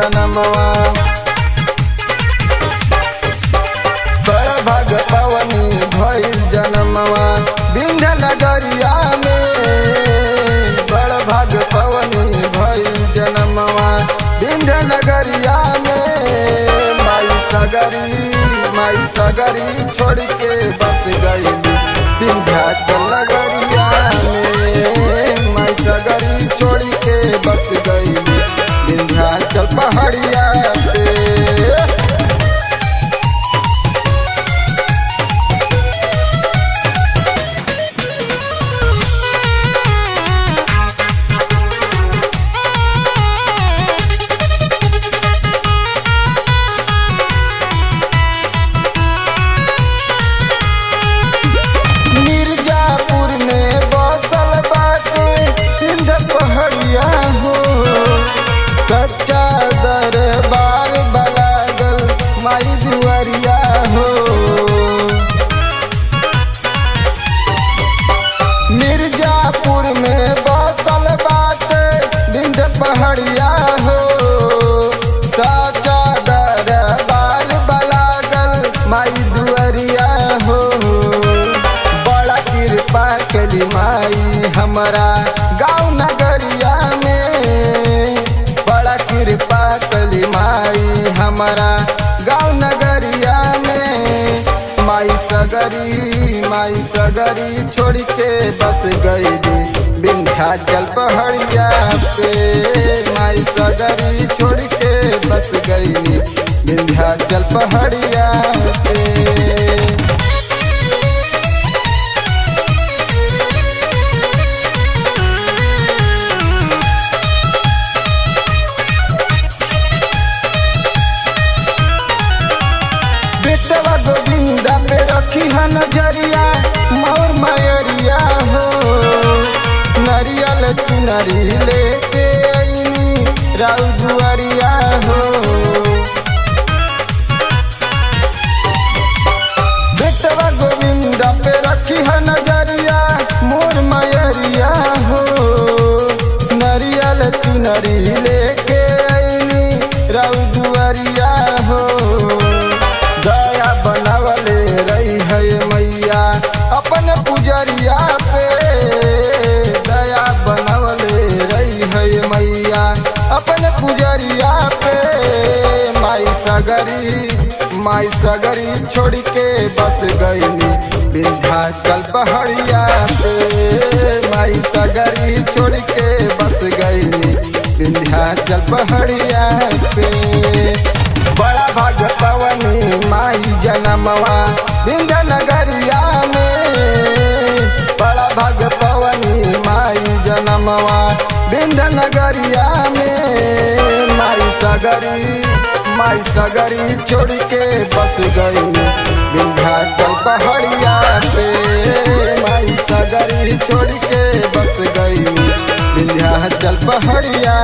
जनमवा। बड़ भाग पवनी भइल जनमवा विंध्य नगरिया में। बड़ भाग पवनी भइल जनमवा विंध्य नगरिया में। माई सगरी छोड़ के बस गई विंध्याचल नगरिया में। माई सगरी छोड़ के बस गई विंध्याचल पहाड़िया पे। सच्चा दरबार बलागल माई दुआरिया हो। मिर्जापुर में बसल बाटे विंध्य पहाड़िया हो। सच्चा दरबार बलागल माई दुआरिया हो। बड़ा कृपा कली माई हमारा गाँव नगरिया में। कृपा कली माई हमारा गाँव नगरिया में। माई सगरी छोड़ के बस गई विंध्याचल पहाड़िया पे। माई सगरी छोड़ के बस गई विंध्याचल पहाड़िया पे। गोविंदा पे रखी है नजरिया मोर मयरिया हो। नरियल चुनरी लेके आईनी राउ दुआरिया हो। बेटवा गोविंदा पे रखी है नजरिया मोर मयरिया हो। नरियल चुनरी लेके आईनी राउ दुआरिया हो। दया बनावले रही है मैया अपन पुजरिया पे। दया बनावले रही है मैया अपन पुजरिया पे। माई सगरी छोड़ के बस गई विंध्याचल पहाड़िया पे। माई सगरी छोड़ के बस गई विंध्याचल पहाड़िया पे। बड़ा भाग पवनी माई जनमवा विंध्य नगरिया में। बड़ा भाग पवनी माई जनमवा विंध्य नगरिया में। माई सगरी छोड़ के बस गई विंध्याचल पहाड़िया पे। माई सगरी छोड़ के बस गई विंध्याचल पहाड़िया